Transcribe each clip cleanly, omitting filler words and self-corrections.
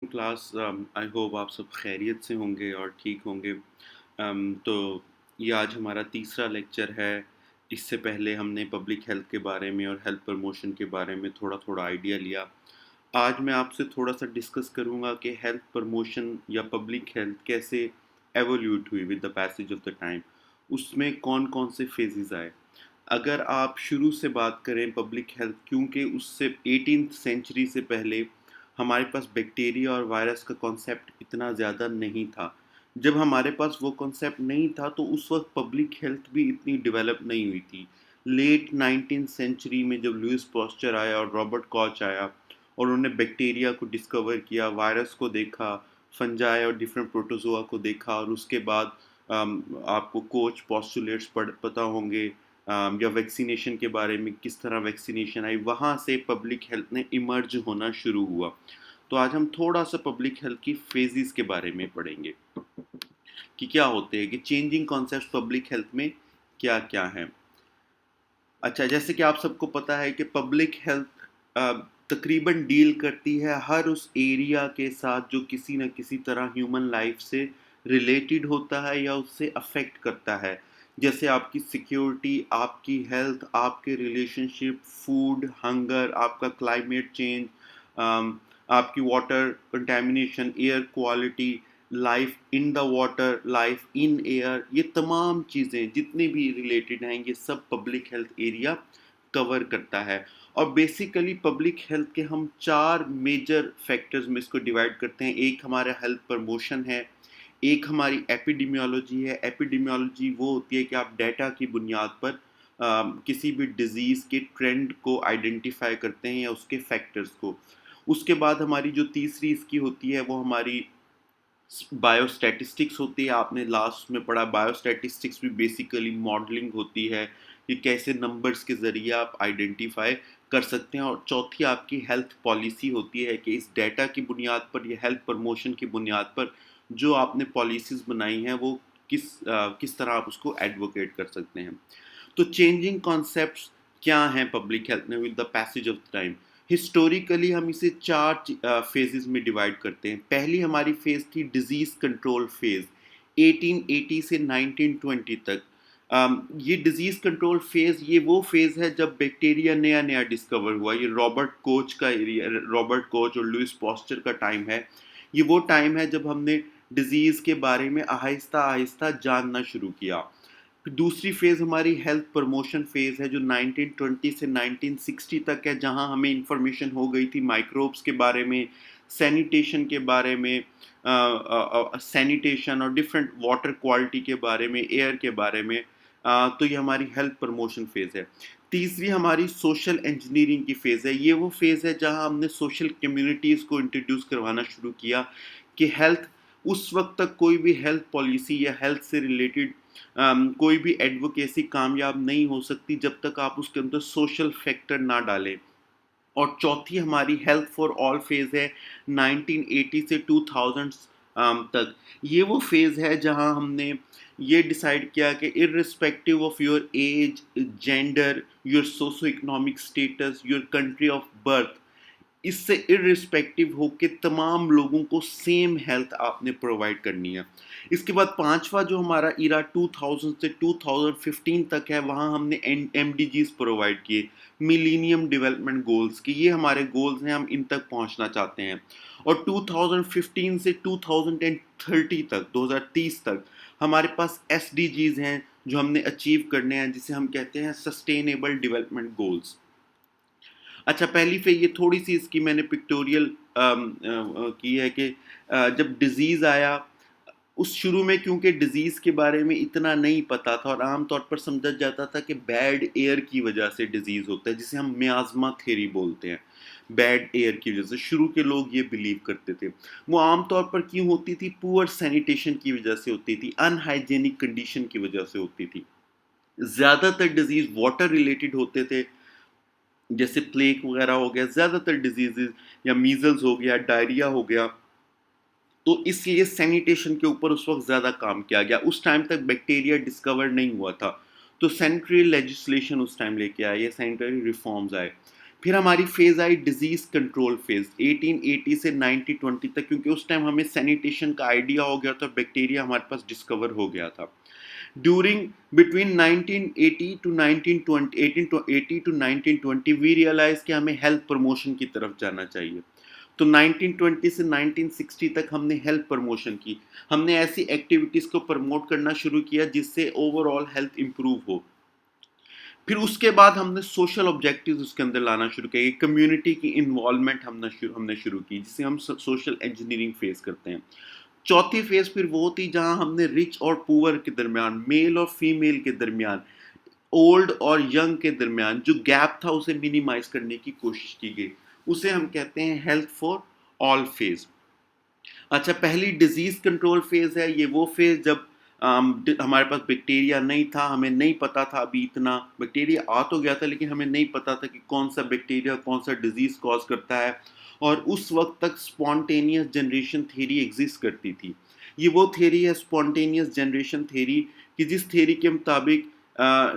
Class. I hope आप सब खैरियत से होंगे और ठीक होंगे। तो ये आज हमारा तीसरा लेक्चर है। इससे पहले हमने पब्लिक हेल्थ के बारे में और हेल्थ प्रमोशन के बारे में थोड़ा थोड़ा आइडिया लिया। आज मैं आपसे थोड़ा सा डिस्कस करूँगा कि हेल्थ प्रमोशन या पब्लिक हेल्थ कैसे एवोल्यूट हुई with the passage of the time. उसमें कौन कौन से फेजेस आए। अगर आप शुरू से बात करें पब्लिक हेल्थ, क्योंकि उससे 18th सेंचुरी से पहले हमारे पास बैक्टीरिया और वायरस का कॉन्सेप्ट इतना ज़्यादा नहीं था। जब हमारे पास वो कॉन्सेप्ट नहीं था तो उस वक्त पब्लिक हेल्थ भी इतनी डेवलप नहीं हुई थी। लेट 19th सेंचुरी में जब लुइस पॉस्चर आया और रॉबर्ट कॉच आया और उन्होंने बैक्टीरिया को डिस्कवर किया, वायरस को देखा, फंजाई और डिफरेंट प्रोटोजोआ को देखा, और उसके बाद आपको कोच पॉस्टुलेट्स पता होंगे, या वैक्सीनेशन के बारे में किस तरह वैक्सीनेशन आई, वहाँ से पब्लिक हेल्थ ने इमर्ज होना शुरू हुआ। तो आज हम थोड़ा सा पब्लिक हेल्थ की फेजेस के बारे में पढ़ेंगे कि क्या होते हैं, कि चेंजिंग कॉन्सेप्ट पब्लिक हेल्थ में क्या क्या है। अच्छा, जैसे कि आप सबको पता है कि पब्लिक हेल्थ तकरीबन डील करती है हर उस एरिया के साथ जो किसी न किसी तरह ह्यूमन लाइफ से रिलेटेड होता है या उससे अफेक्ट करता है। जैसे आपकी सिक्योरिटी, आपकी हेल्थ, आपके रिलेशनशिप, फूड, हंगर, आपका क्लाइमेट चेंज, आपकी water contamination, air quality, life in the water, life in air, ये तमाम चीज़ें जितनी भी रिलेटेड हैं ये सब पब्लिक हेल्थ एरिया कवर करता है। और बेसिकली पब्लिक हेल्थ के हम चार मेजर फैक्टर्स में इसको डिवाइड करते हैं। एक हमारा हेल्थ प्रमोशन है, एक हमारी एपिडेमियोलॉजी है। एपिडेमियोलॉजी वो होती है कि आप डेटा की बुनियाद पर किसी भी डिजीज़ के ट्रेंड को आइडेंटिफाई करते हैं या उसके फैक्टर्स को। उसके बाद हमारी जो तीसरी इसकी होती है वो हमारी बायोस्टैटिस्टिक्स होती है। आपने लास्ट में पढ़ा, बायोस्टैटिस्टिक्स भी बेसिकली मॉडलिंग होती है कि कैसे नंबर्स के ज़रिए आप आइडेंटिफाई कर सकते हैं। और चौथी आपकी हेल्थ पॉलिसी होती है कि इस डेटा की बुनियाद पर या हेल्थ प्रमोशन की बुनियाद पर जो आपने पॉलिसीज़ बनाई हैं वो किस तरह आप उसको एडवोकेट कर सकते हैं। तो चेंजिंग कॉन्सेप्ट्स क्या हैं पब्लिक हेल्थ में with the passage of time. Historically हम इसे चार फेजेस में डिवाइड करते हैं। पहली हमारी फेज थी डिजीज कंट्रोल फेज, 1880 से 1920 तक। ये डिजीज कंट्रोल फेज, ये वो फेज है जब बैक्टीरिया नया नया डिस्कवर हुआ। ये रॉबर्ट कोच का एरिया, रॉबर्ट कोच और लुइस पॉस्चर का टाइम है। ये वो टाइम है जब हमने डिजीज के बारे में आहिस्ता आहिस्ता जानना शुरू किया। फिर दूसरी फेज़ हमारी हेल्थ प्रमोशन फेज़ है जो 1920 से 1960 तक है, जहां हमें इंफॉर्मेशन हो गई थी माइक्रोब्स के बारे में, सैनिटेशन के बारे में, सैनिटेशन और डिफरेंट वाटर क्वालिटी के बारे में, एयर के बारे में। तो ये हमारी हेल्थ प्रमोशन फेज़ है। तीसरी हमारी सोशल इंजीनियरिंग की फेज़ है। ये वो फेज़ है जहां हमने सोशल कम्युनिटीज़ को इंट्रोड्यूस करवाना शुरू किया कि हेल्थ, उस वक्त तक कोई भी हेल्थ पॉलिसी या हेल्थ से रिलेटेड कोई भी एडवोकेसी कामयाब नहीं हो सकती जब तक आप उसके अंदर सोशल फैक्टर ना डालें। और चौथी हमारी हेल्थ फॉर ऑल फेज है 1980 से 2000 तक। ये वो फेज है जहां हमने ये डिसाइड किया कि irrespective of your age, gender, your socio economic status, your country of birth, इससे इर्रिस्पेक्टिव हो के तमाम लोगों को सेम हेल्थ आपने प्रोवाइड करनी है। इसके बाद पांचवा जो हमारा इरा 2000 से 2015 तक है, वहाँ हमने MDGs प्रोवाइड किए, मिलीनियम डेवलपमेंट गोल्स की। ये हमारे गोल्स हैं, हम इन तक पहुँचना चाहते हैं। और 2015 से 2030 तक, 2030 तक हमारे पास SDGs हैं जो हमने अचीव करने हैं, जिसे हम कहते हैं सस्टेनेबल डेवलपमेंट गोल्स। अच्छा, पहली पे ये थोड़ी-सी इसकी मैंने पिक्टोरियल की है कि जब डिज़ीज़ आया, उस शुरू में क्योंकि डिज़ीज़ के बारे में इतना नहीं पता था और आम तौर पर समझा जाता था कि बैड एयर की वजह से डिज़ीज़ होता है, जिसे हम मियाज़मा थ्योरी बोलते हैं। बैड एयर की वजह से शुरू के लोग ये बिलीव करते थे। वो आम तौर पर क्यों होती थी? पुअर सैनिटेशन की वजह से होती थी, अनहाइजीनिक कंडीशन की वजह से होती थी। ज़्यादातर डिज़ीज़ वाटर रिलेटेड होते थे, जैसे प्लेग वगैरह हो गया, ज़्यादातर डिजीजेज, या मीजल्स हो गया, डायरिया हो गया। तो इसलिए सैनिटेशन के ऊपर उस वक्त ज़्यादा काम किया गया। उस टाइम तक बैक्टीरिया डिस्कवर नहीं हुआ था, तो सैनिटरी लेजिस्लेशन उस टाइम लेके आए, ये सैनिटरी रिफॉर्म्स आए। फिर हमारी phase eye disease control phase 1880 से 1920 तक, क्योंकि उस टाइम हमें सैनिटेशन का आइडिया हो गया था, बैक्टीरिया हमारे पास डिस्कवर हो गया था। During between 1980 to 1920 1880 to 1920 we realise कि हमें हेल्थ प्रमोशन की तरफ जाना चाहिए। तो 1920 से 1960 तक हमने हेल्थ प्रमोशन की। हमने ऐसी एक्टिविटीज़ को प्रमोट करना शुरू किया जिससे ओवरऑल हेल्थ इंप्रूव हो। फिर उसके बाद हमने सोशल ऑब्जेक्टिव्स उसके अंदर लाना शुरू किया, कम्युनिटी की इन्वॉल्वमेंट हमने शुरू की, जिसे हम सोशल इंजीनियरिंग फेस करते हैं। चौथी फेज फिर वो थी जहां हमने रिच और पुअर के दरमियान, मेल और फीमेल के दरमियान, ओल्ड और यंग के दरमियान जो गैप था उसे मिनिमाइज करने की कोशिश की गई। उसे हम कहते हैं हेल्थ फॉर ऑल फेज। अच्छा, पहली डिजीज कंट्रोल फेज है, ये वो फेज जब हमारे पास बैक्टीरिया नहीं था, हमें नहीं पता था, अभी इतना बैक्टीरिया आ तो गया था लेकिन हमें नहीं पता था कि कौन सा बैक्टीरिया कौन सा डिजीज कॉज करता है। और उस वक्त तक स्पॉन्टेनियस जनरेशन थ्योरी एग्जिस्ट करती थी। ये वो थ्योरी है स्पॉन्टेनियस जनरेशन थ्योरी, कि जिस थ्योरी के मुताबिक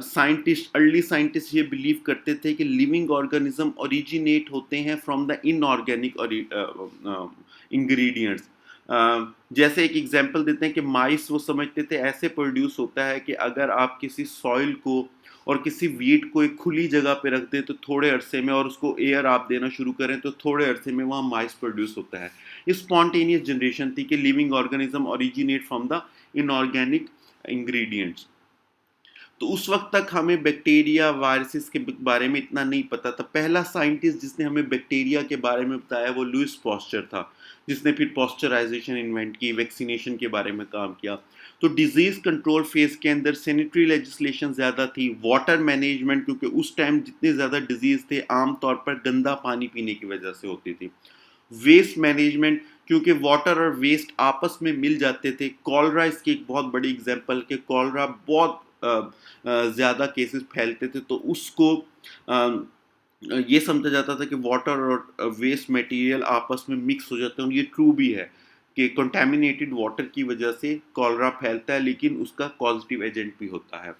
साइंटिस्ट, अर्ली साइंटिस्ट ये बिलीव करते थे कि लिविंग ऑर्गेनिज्म ओरिजिनेट होते हैं फ्रॉम द इनऑर्गेनिक इंग्रेडिएंट्स। जैसे एक एग्जांपल देते हैं कि माइस वो समझते थे ऐसे प्रोड्यूस होता है कि अगर आप किसी सॉइल को और किसी वीट को एक खुली जगह पे रख दें तो थोड़े अरसे में, और उसको एयर आप देना शुरू करें तो थोड़े अरसे में वहाँ माइस प्रोड्यूस होता है। ये स्पॉन्टेनियस जनरेशन थी कि living organism originate from the inorganic ingredients. तो उस वक्त तक हमें बैक्टीरिया वायरसेस के बारे में इतना नहीं पता था। पहला साइंटिस्ट जिसने हमें बैक्टीरिया के बारे में बताया वो लुइस पॉस्चर था, जिसने फिर पॉस्चराइजेशन इन्वेंट की, वैक्सीनेशन के बारे में काम किया। तो डिजीज कंट्रोल फेज के अंदर सैनिटरी लेजिस्लेशन ज़्यादा थी, वाटर मैनेजमेंट, क्योंकि उस टाइम जितने ज़्यादा डिजीज थे आमतौर पर गंदा पानी पीने की वजह से होती थी। वेस्ट मैनेजमेंट, क्योंकि वाटर और वेस्ट आपस में मिल जाते थे। कॉलरा इसकी एक बहुत बड़ी एग्जांपल, कि कॉलरा बहुत ज़्यादा केसेस फैलते थे, तो उसको ये समझा जाता था कि वाटर और वेस्ट मटेरियल आपस में मिक्स हो जाते हैं। और ये ट्रू भी है कि कंटेमिनेटेड वाटर की वजह से कॉलरा फैलता है, लेकिन उसका पॉजिटिव एजेंट भी होता है।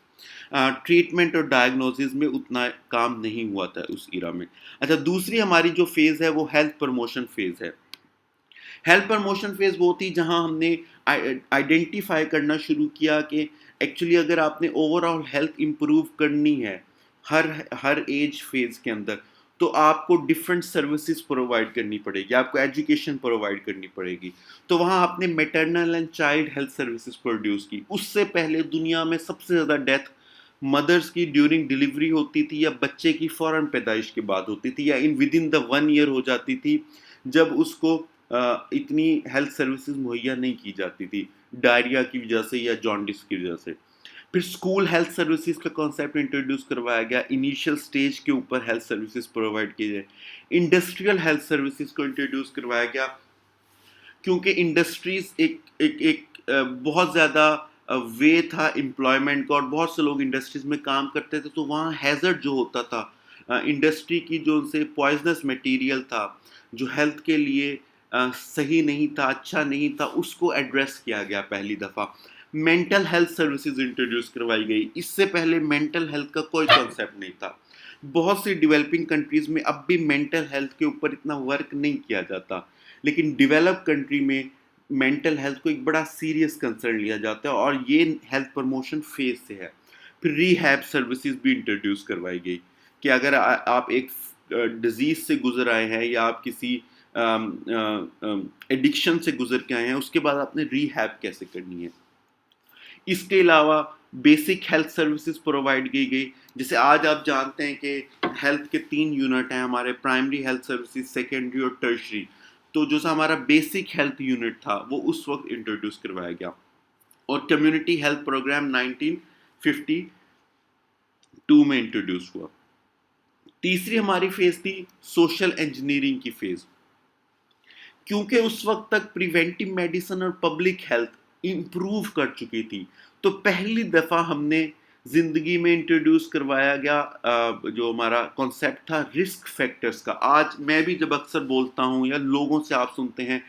ट्रीटमेंट और डायग्नोसिस में उतना काम नहीं हुआ था उस इरा में। अच्छा, दूसरी हमारी जो फेज़ है वो हेल्थ प्रमोशन फेज़ है। हेल्थ प्रमोशन फेज़ वो थी जहां हमने आइडेंटिफाई करना शुरू किया कि एक्चुअली अगर आपने ओवरऑल हेल्थ इंप्रूव करनी है हर हर एज फेज़ के अंदर, तो आपको डिफरेंट सर्विसेज प्रोवाइड करनी पड़ेगी, आपको एजुकेशन प्रोवाइड करनी पड़ेगी। तो वहाँ आपने maternal and child health services produce की। उससे पहले दुनिया में सबसे ज़्यादा डेथ मदर्स की ड्यूरिंग डिलीवरी होती थी, या बच्चे की फ़ौरन पैदाइश के बाद होती थी, या in with in the 1 year हो जाती थी, जब उसको इतनी हेल्थ सर्विसेज मुहैया नहीं की जाती थी, डायरिया की वजह से या जॉन्डिस की वजह से। फिर स्कूल हेल्थ सर्विसेज का कॉन्सेप्ट इंट्रोड्यूस करवाया गया, इनिशियल स्टेज के ऊपर हेल्थ सर्विसेज प्रोवाइड किए गए। इंडस्ट्रियल हेल्थ सर्विसेज को इंट्रोड्यूस करवाया गया, क्योंकि इंडस्ट्रीज एक बहुत ज़्यादा वे था एम्प्लॉयमेंट का, और बहुत से लोग इंडस्ट्रीज में काम करते थे, तो वहाँ हैज़र्ड जो होता था इंडस्ट्री की, जो उनसे पॉइजनस मटेरियल था जो हेल्थ के लिए सही नहीं था, अच्छा नहीं था, उसको एड्रेस किया गया पहली दफ़ा। मेंटल हेल्थ सर्विसेज इंट्रोड्यूस करवाई गई, इससे पहले मेंटल हेल्थ का कोई कॉन्सेप्ट नहीं था। बहुत सी डेवलपिंग कंट्रीज में अब भी मेंटल हेल्थ के ऊपर इतना वर्क नहीं किया जाता, लेकिन डेवलप कंट्री में मेंटल हेल्थ को एक बड़ा सीरियस कंसर्न लिया जाता है, और ये हेल्थ प्रमोशन फेज से है। फिर रिहैब सर्विसेज भी इंट्रोड्यूस करवाई गई, कि अगर आप एक डिजीज से गुजर आए हैं, या आप किसी एडिक्शन से गुजर के आए हैं, उसके बाद आपने रिहैब कैसे करनी है। इसके अलावा बेसिक हेल्थ सर्विसेज प्रोवाइड की गई। जैसे आज आप जानते हैं कि हेल्थ के 3 यूनिट हैं हमारे, प्राइमरी हेल्थ सर्विसेज, सेकेंडरी और टर्शरी। तो जो सा हमारा बेसिक हेल्थ यूनिट था वो उस वक्त इंट्रोड्यूस करवाया गया, और कम्युनिटी हेल्थ प्रोग्राम 1952 में इंट्रोड्यूस हुआ। तीसरी हमारी फेज थी सोशल इंजीनियरिंग की फेज, क्योंकि उस वक्त तक प्रिवेंटिव मेडिसिन और पब्लिक हेल्थ इम्प्रूव कर चुकी थी, तो पहली दफ़ा हमने ज़िंदगी में इंट्रोड्यूस करवाया गया जो हमारा कॉन्सेप्ट था रिस्क फैक्टर्स का। आज मैं भी जब अक्सर बोलता हूँ या लोगों से आप सुनते हैं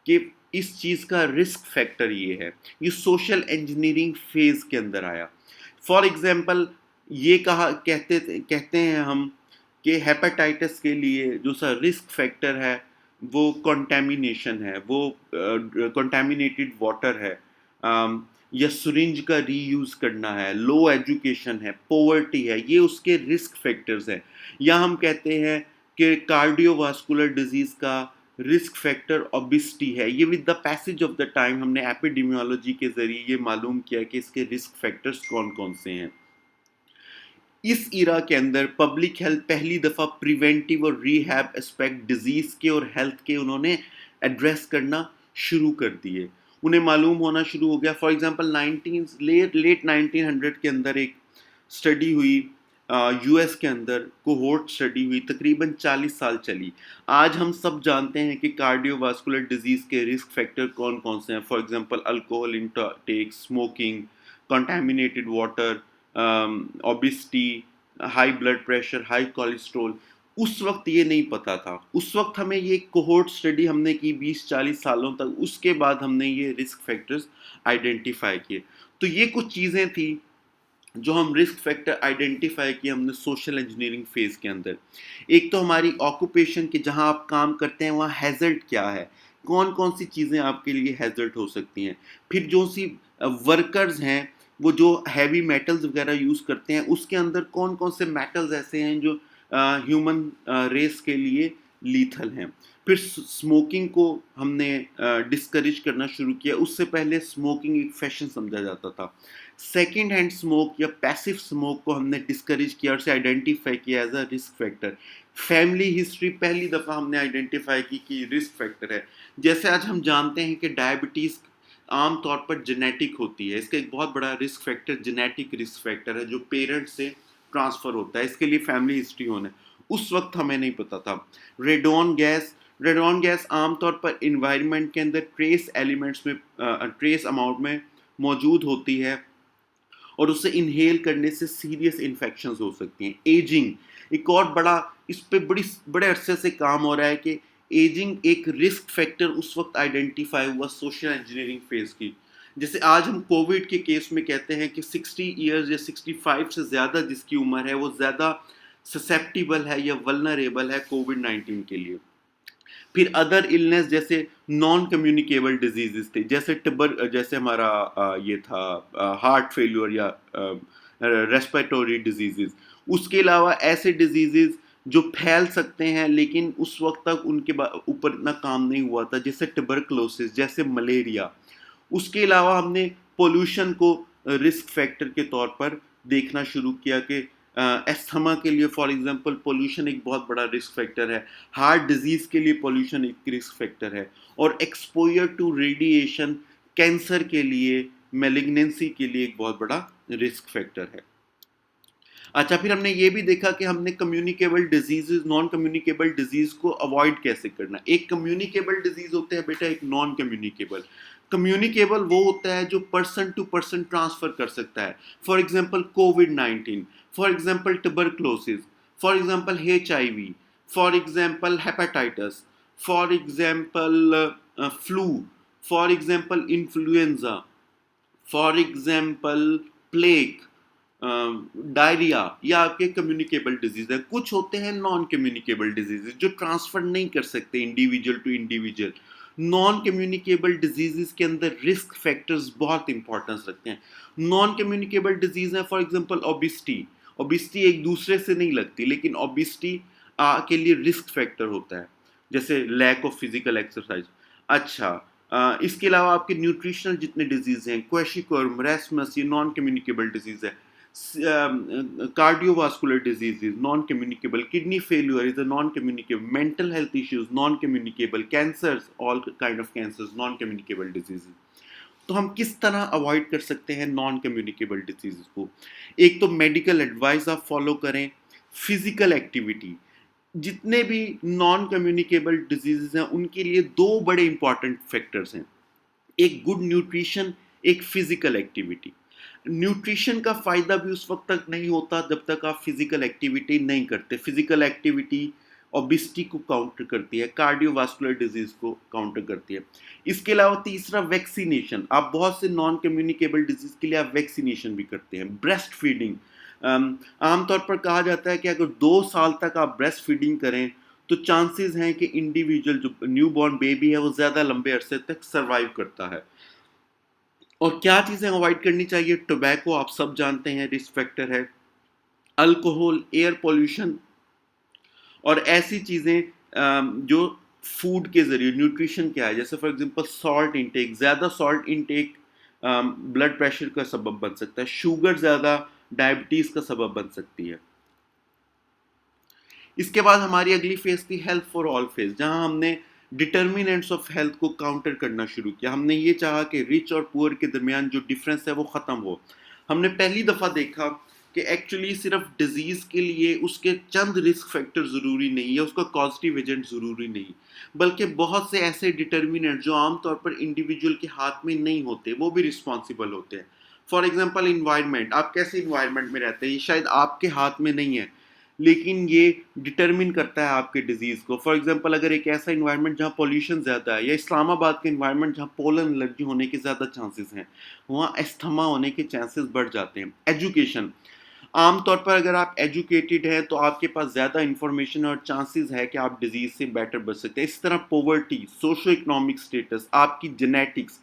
कि इस चीज़ का रिस्क फैक्टर ये है, ये सोशल इंजीनियरिंग फेज़ के अंदर आया। फॉर एग्ज़ाम्पल, ये कहते हैं हम कि हेपेटाइटिस के लिए जो सा रिस्क फैक्टर है वो कंटेमिनेशन है, वो कंटेमिनेटेड वाटर है, या सिरिंज का रीयूज करना है, लो एजुकेशन है, पॉवर्टी है, ये उसके रिस्क फैक्टर्स हैं। या हम कहते हैं कि कार्डियोवास्कुलर डिजीज का रिस्क फैक्टर ओबिसिटी है। ये with the passage of the time हमने एपिडेमियोलॉजी के जरिए ये मालूम किया कि इसके रिस्क फैक्टर्स कौन कौन से हैं। इस इरा के अंदर पब्लिक हेल्थ पहली दफ़ा प्रिवेंटिव और रिहैब एस्पेक्ट डिजीज़ के और हेल्थ के उन्होंने एड्रेस करना शुरू कर दिए। उन्हें मालूम होना शुरू हो गया। फॉर एग्जांपल लेट 1900 के अंदर एक स्टडी हुई, यूएस के अंदर कोहोर्ट स्टडी हुई, तकरीबन 40 साल चली। आज हम सब जानते हैं कि कार्डियोवास्कुलर डिजीज़ के रिस्क फैक्टर कौन कौन से हैं। For example alcohol intake, smoking, contaminated water, obesity, high blood pressure, high cholesterol. उस वक्त ये नहीं पता था। उस वक्त हमें ये कोहोर्ट स्टडी हमने की 20-40 सालों तक, उसके बाद हमने ये रिस्क फैक्टर्स आइडेंटिफाई किए। तो ये कुछ चीज़ें थी जो हम रिस्क फैक्टर आइडेंटिफाई किए हमने सोशल इंजीनियरिंग फेज के अंदर। एक तो हमारी ऑक्यूपेशन की जहाँ आप काम करते हैं वहाँ हैजर्ड क्या है, कौन कौन सी चीज़ें आपके लिए हैजर्ड हो सकती हैं। फिर जो सी वर्कर्स हैं वो जो हैवी मेटल्स वगैरह यूज़ करते हैं, उसके अंदर कौन कौन से मेटल्स ऐसे हैं जो ह्यूमन रेस के लिए लीथल हैं। फिर स्मोकिंग को हमने डिस्करेज करना शुरू किया। उससे पहले स्मोकिंग एक फैशन समझा जाता था। सेकेंड हैंड स्मोक या पैसिव स्मोक को हमने डिस्करेज किया और उसे आइडेंटिफाई किया as a risk factor. Family history पहली दफ़ा हमने आइडेंटिफाई की कि रिस्क फैक्टर है। जैसे आज हम जानते हैं कि डायबिटीज़ आम तौर पर जेनेटिक होती है, इसका एक बहुत बड़ा risk factor genetic risk factor है जो पेरेंट्स से ट्रांसफ़र होता है। इसके लिए फैमिली हिस्ट्री होना है। उस वक्त हमें नहीं पता था। रेडोन गैस रेडोन गैस आमतौर पर इन्वायरमेंट के अंदर ट्रेस एलिमेंट्स में ट्रेस अमाउंट में मौजूद होती है और उसे इनहेल करने से सीरियस इन्फेक्शंस हो सकती हैं। एजिंग एक और बड़ा, इस पे बड़े अरसे से काम हो रहा है कि एजिंग एक रिस्क फैक्टर उस वक्त आइडेंटिफाई हुआ सोशल इंजीनियरिंग फेज की। जैसे आज हम कोविड के केस में कहते हैं कि 60 ईयर्स या 65 से ज़्यादा जिसकी उम्र है वो ज़्यादा ससेप्टिबल है या वल्नरेबल है कोविड-19 के लिए। फिर अदर इलनेस जैसे नॉन कम्युनिकेबल डिजीजेस थे, जैसे हमारा ये था हार्ट फेल्योर या रेस्पिरेटरी डिजीजेस। उसके अलावा ऐसे डिजीजेस जो फैल सकते हैं लेकिन उस वक्त तक उनके ऊपर इतना काम नहीं हुआ था, जैसे ट्यूबरकुलोसिस, जैसे मलेरिया। उसके अलावा हमने पोल्यूशन को रिस्क फैक्टर के तौर पर देखना शुरू किया कि एस्थमा के लिए फॉर एग्जांपल पोल्यूशन एक बहुत बड़ा रिस्क फैक्टर है। हार्ट डिजीज़ के लिए पोल्यूशन एक रिस्क फैक्टर है। और एक्सपोजर टू रेडिएशन कैंसर के लिए, मेलिग्नेंसी के लिए एक बहुत बड़ा रिस्क फैक्टर है। अच्छा, फिर हमने ये भी देखा कि हमने communicable diseases, non communicable disease को अवॉइड कैसे करना। एक कम्युनिकेबल डिजीज होते हैं बेटा, एक नॉन कम्युनिकेबल। कम्युनिकेबल वो होता है जो पर्सन टू पर्सन ट्रांसफर कर सकता है। फॉर एग्जांपल कोविड-19, for example tuberculosis, for example HIV, for example hepatitis, for example flu, for example influenza, for example plague, diarrhoea, या आपके कम्युनिकेबल डिजीज है। कुछ होते हैं नॉन कम्युनिकेबल डिजीजेज जो ट्रांसफर नहीं कर सकते individual to individual. Non communicable diseases के अंदर रिस्क फैक्टर्स बहुत इंपॉर्टेंस रखते हैं। नॉन कम्युनिकेबल डिजीज है फॉर एग्जांपल ओबिसिटी। ओबिसिटी एक दूसरे से नहीं लगती लेकिन ओबिसिटी के लिए रिस्क फैक्टर होता है, जैसे लैक ऑफ फिजिकल एक्सरसाइज। अच्छा, इसके अलावा आपके न्यूट्रिशनल जितने डिजीज हैं, क्वेशिकोर्म, रेस्मस, ये नॉन कम्युनिकेबल डिजीज है। Cardiovascular diseases non-communicable, kidney failure is a non-communicable, mental health issues non-communicable, cancers, all kind of cancers non-communicable diseases। तो हम किस तरह अवॉइड कर सकते हैं नॉन कम्युनिकेबल डिजीज को। एक तो मेडिकल एडवाइस आप फॉलो करें, फिजिकल एक्टिविटी। जितने भी नॉन कम्युनिकेबल डिजीजेस हैं उनके लिए दो बड़े इंपॉर्टेंट फैक्टर्स हैं, एक गुड न्यूट्रिशन, एक फिजिकल एक्टिविटी। न्यूट्रिशन का फ़ायदा भी उस वक्त तक नहीं होता जब तक आप फिजिकल एक्टिविटी नहीं करते। फिजिकल एक्टिविटी ओबिसिटी को काउंटर करती है, कार्डियोवास्कुलर डिजीज को काउंटर करती है। इसके अलावा तीसरा वैक्सीनेशन। आप बहुत से नॉन कम्युनिकेबल डिजीज के लिए आप वैक्सीनेशन भी करते हैं। ब्रेस्ट फीडिंग, आमतौर पर कहा जाता है कि अगर 2 साल तक आप ब्रेस्ट फीडिंग करें तो चांसेस हैं कि इंडिविजुअल जो न्यू बॉर्न बेबी है वो ज़्यादा लंबे अरसे तक सर्वाइव करता है। और क्या चीज़ें अवॉइड करनी चाहिए? टोबैको आप सब जानते हैं रिस्क फैक्टर है, अल्कोहल, एयर पॉल्यूशन और ऐसी चीज़ें जो फूड के ज़रिए न्यूट्रिशन क्या है, जैसे फॉर एग्जांपल सॉल्ट इंटेक, ज़्यादा सॉल्ट इंटेक ब्लड प्रेशर का सबब बन सकता है, शुगर ज़्यादा डायबिटीज़ का सबब बन सकती है। इसके बाद हमारी अगली फेज थी हेल्थ फॉर ऑल फेज, जहां हमने डिटर्मिनेंट्स ऑफ हेल्थ को काउंटर करना शुरू किया। हमने ये चाहा कि रिच और पुअर के दरमियान जो डिफरेंस है वो ख़त्म हो। हमने पहली दफ़ा देखा कि एक्चुअली सिर्फ डिजीज़ के लिए उसके चंद रिस्क फैक्टर ज़रूरी नहीं है, उसका कॉजिटिव एजेंट ज़रूरी नहीं, बल्कि बहुत से ऐसे डिटर्मिनेंट जो आमतौर पर इंडिविजुअल के हाथ में नहीं होते वो भी रिस्पॉन्सिबल होते हैं। फॉर एग्जाम्पल इन्वायरमेंट, आप कैसे इन्वायरमेंट में रहते हैं ये शायद आपके हाथ में नहीं है, लेकिन ये डिटरमिन करता है आपके डिजीज़ को। फॉर एग्जांपल अगर एक ऐसा इन्वायरमेंट जहाँ पॉल्यूशन ज़्यादा है, या इस्लामाबाद का इन्वायरमेंट जहाँ पोलन एलर्जी होने के ज़्यादा चांसेस हैं, वहाँ अस्थमा होने के चांसेस बढ़ जाते हैं। एजुकेशन, आमतौर पर अगर आप एजुकेटेड हैं तो आपके पास ज़्यादा इंफॉर्मेशन और चांसेस है कि आप डिजीज़ से बेटर बच सकते हैं। इस तरह पॉवर्टी, सोशो इकोनॉमिक स्टेटस, आपकी जेनेटिक्स,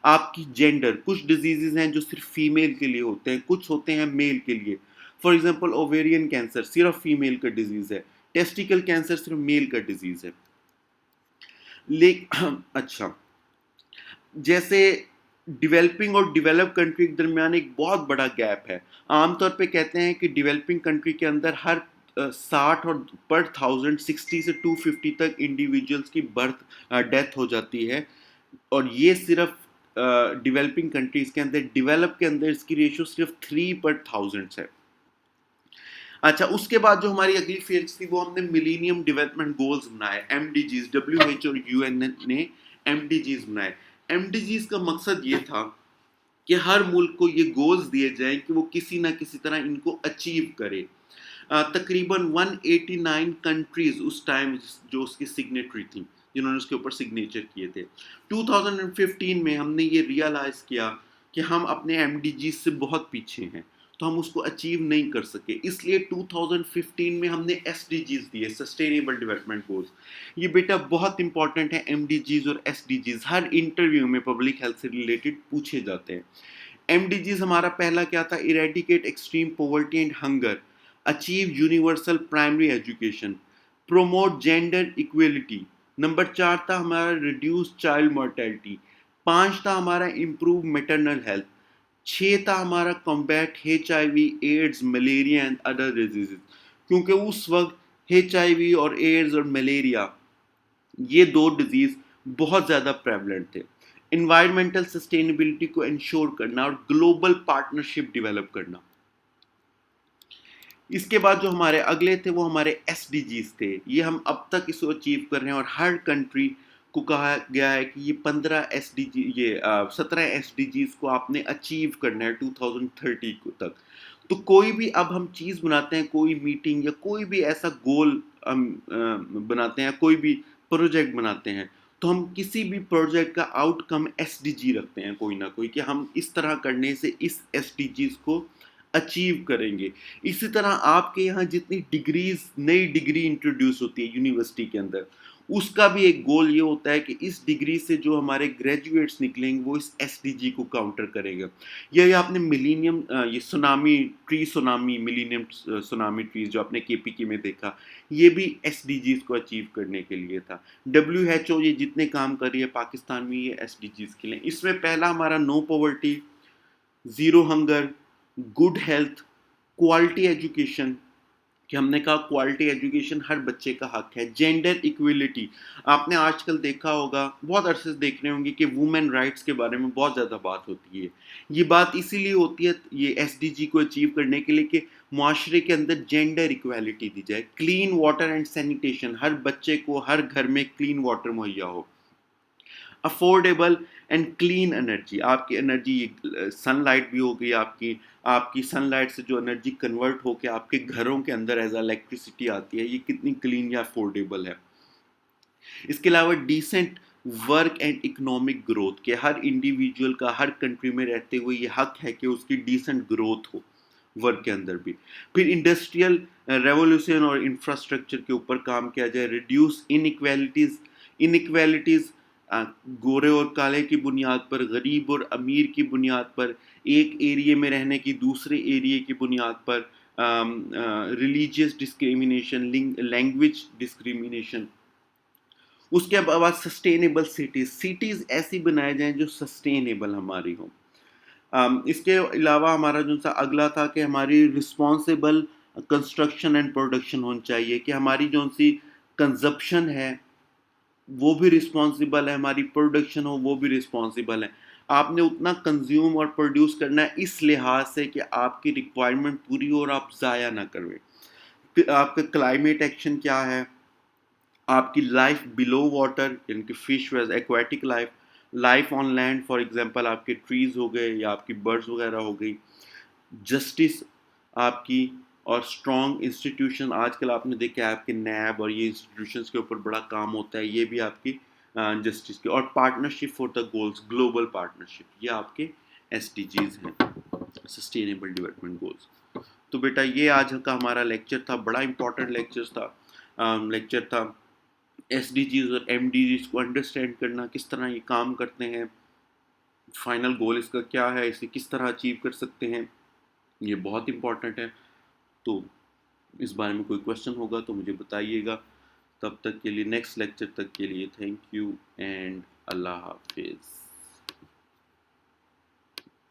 आपकी जेंडर, कुछ डिजीज़ हैं जो सिर्फ फीमेल के लिए होते हैं, कुछ होते हैं मेल के लिए। फॉर एग्जांपल ओवेरियन कैंसर सिर्फ फीमेल का डिजीज़ है, टेस्टिकल कैंसर सिर्फ मेल का डिजीज़ है। ले अच्छा, जैसे डेवलपिंग और डेवलप कंट्री के दरमियान एक बहुत बड़ा गैप है। आमतौर पे कहते हैं कि डेवलपिंग कंट्री के अंदर हर 60 और पर थाउजेंड 60 से 250 तक इंडिविजुअल्स की बर्थ डेथ हो जाती है, और ये सिर्फ डेवलपिंग कंट्रीज के अंदर। डेवलप के अंदर इसकी रेशियो सिर्फ 3/1000 है। अच्छा, उसके बाद जो हमारी अगली फेज थी वो हमने मिलीनियम डेवलपमेंट गोल्स बनाए, एमडीजीज, डब्ल्यूएचओ और यूएन ने एमडीजीज बनाए। एमडीजीज का मकसद ये था कि हर मुल्क को ये गोल्स दिए जाएं कि वो किसी ना किसी तरह इनको अचीव करे। तकरीबन 189 कंट्रीज उस टाइम जो उसकी सिग्नेटरी थी, जिन्होंने उसके ऊपर सिग्नेचर किए थे। 2015 में हमने ये रियलाइज़ किया कि हम अपने एमडीजी से बहुत पीछे हैं, तो हम उसको अचीव नहीं कर सके। इसलिए 2015 में हमने एसडीजीज दिए, सस्टेनेबल डेवलपमेंट गोल्स। ये बेटा बहुत इंपॉर्टेंट है, एमडीजीज और एसडीजीज हर इंटरव्यू में पब्लिक हेल्थ से रिलेटेड पूछे जाते हैं। एमडीजीज हमारा पहला क्या था? Eradicate extreme poverty and hunger, achieve universal primary education, promote gender equality. Number 4 था हमारा रिड्यूस चाइल्ड मोर्टेलिटी। 5 था हमारा इम्प्रूव मेटरनल हेल्थ। 6 था हमारा combat HIV, AIDS, malaria and other diseases, क्योंकि उस वक्त HIV और एड्स और मलेरिया, ये दो डिजीज बहुत ज़्यादा प्रेवलेंट थे। इन्वायरमेंटल सस्टेनेबिलिटी को इंश्योर करना और ग्लोबल पार्टनरशिप डेवलप करना। इसके बाद जो हमारे अगले थे वो हमारे एसडीजीज थे। ये हम अब तक इसको अचीव कर रहे हैं, और हर कंट्री को कहा गया है कि ये 17 एसडीजीज को आपने अचीव करना है 2030 को तक। तो कोई भी अब हम चीज़ बनाते हैं, कोई मीटिंग या कोई भी ऐसा गोल हम बनाते हैं, कोई भी प्रोजेक्ट बनाते हैं, तो हम किसी भी प्रोजेक्ट का आउटकम एसडीजी रखते हैं कोई ना कोई, कि हम इस तरह करने से इस एसडीजीज को अचीव करेंगे। इसी तरह आपके यहाँ जितनी डिग्रीज, नई डिग्री इंट्रोड्यूस होती है यूनिवर्सिटी के अंदर, उसका भी एक गोल ये होता है कि इस डिग्री से जो हमारे ग्रेजुएट्स निकलेंगे वो इस एसडीजी को काउंटर करेंगे। ये आपने मिलीनियम, ये tsunami tree, tsunami millennium tsunami trees जो आपने केपीके में देखा, ये भी एसडीजीज को अचीव करने के लिए था। डब्ल्यूएचओ ये जितने काम कर रही है पाकिस्तान में, ये एसडीजीज के लिए। इसमें पहला हमारा no poverty, zero hunger, good health, quality education, कि हमने कहा क्वालिटी एजुकेशन हर बच्चे का हक है। जेंडर इक्वलिटी, आपने आजकल देखा होगा, बहुत अरसे से देख रहे होंगे कि वुमेन राइट्स के बारे में बहुत ज़्यादा बात होती है। ये बात इसीलिए होती है ये एसडीजी को अचीव करने के लिए कि मुआशरे के अंदर जेंडर इक्वालिटी दी जाए। क्लीन वाटर एंड सैनिटेशन, हर बच्चे को हर घर में क्लीन वाटर मुहैया हो। अफोर्डेबल एंड क्लीन एनर्जी, आपकी एनर्जी सनलाइट भी हो गई, आपकी आपकी सनलाइट से जो एनर्जी कन्वर्ट होकर आपके घरों के अंदर एज इलेक्ट्रिसिटी आती है, ये कितनी क्लीन या अफोर्डेबल है। इसके अलावा decent work and economic growth, के हर इंडिविजुअल का हर कंट्री में रहते हुए ये हक है कि उसकी डिसेंट ग्रोथ हो, वर्क के अंदर भी। फिर इंडस्ट्रियल रेवोल्यूशन और इंफ्रास्ट्रक्चर के ऊपर काम किया जाए, रिड्यूस इनइक्वालिटीज़। इनइक्वालिटीज़ गोरे और काले की बुनियाद पर, गरीब और अमीर की बुनियाद पर, एक एरिया में रहने की दूसरे एरिया की बुनियाद पर, रिलीजियस डिस्क्रिमिनेशन, लैंग्वेज डिस्क्रिमिनेशन। उसके बाद सस्टेनेबल सिटीज़, सिटीज़ ऐसी बनाए जाएं जो सस्टेनेबल हमारी हों। इसके अलावा हमारा जो सा अगला था कि हमारी रिस्पॉन्सिबल कंस्ट्रक्शन एंड प्रोडक्शन होनी चाहिए, कि हमारी जो सी कंजप्शन है वो भी रिस्पॉन्सिबल है, हमारी प्रोडक्शन हो वो भी रिस्पॉन्सिबल है। आपने उतना कंज्यूम और प्रोड्यूस करना है इस लिहाज से कि आपकी रिक्वायरमेंट पूरी हो और आप ज़ाया ना करें। फिर आपका क्लाइमेट एक्शन क्या है, आपकी लाइफ बिलो वाटर यानी कि फिश वेज aquatic life, life on land for example आपके ट्रीज हो गए या आपकी बर्ड्स वगैरह हो गई, जस्टिस आपकी, और स्ट्रॉन्ग इंस्टीट्यूशन। आजकल आपने देखा है आपके नैब और ये इंस्टीट्यूशंस के ऊपर बड़ा काम होता है, ये भी आपकी जस्टिस की। और partnership for the goals, global partnership, ये आपके SDGs हैं, सस्टेनेबल डेवलपमेंट गोल्स। तो बेटा ये आज का हमारा लेक्चर था, बड़ा इंपॉर्टेंट लेक्चर था। SDGs और MDGs को अंडरस्टैंड करना, किस तरह ये काम करते हैं, फाइनल गोल इसका क्या है, इसे किस तरह अचीव कर सकते हैं, ये बहुत इंपॉर्टेंट है। तो इस बारे में कोई क्वेश्चन होगा तो मुझे बताइएगा। तब तक के लिए, नेक्स्ट लेक्चर तक के लिए, थैंक यू एंड अल्लाह हाफिज़।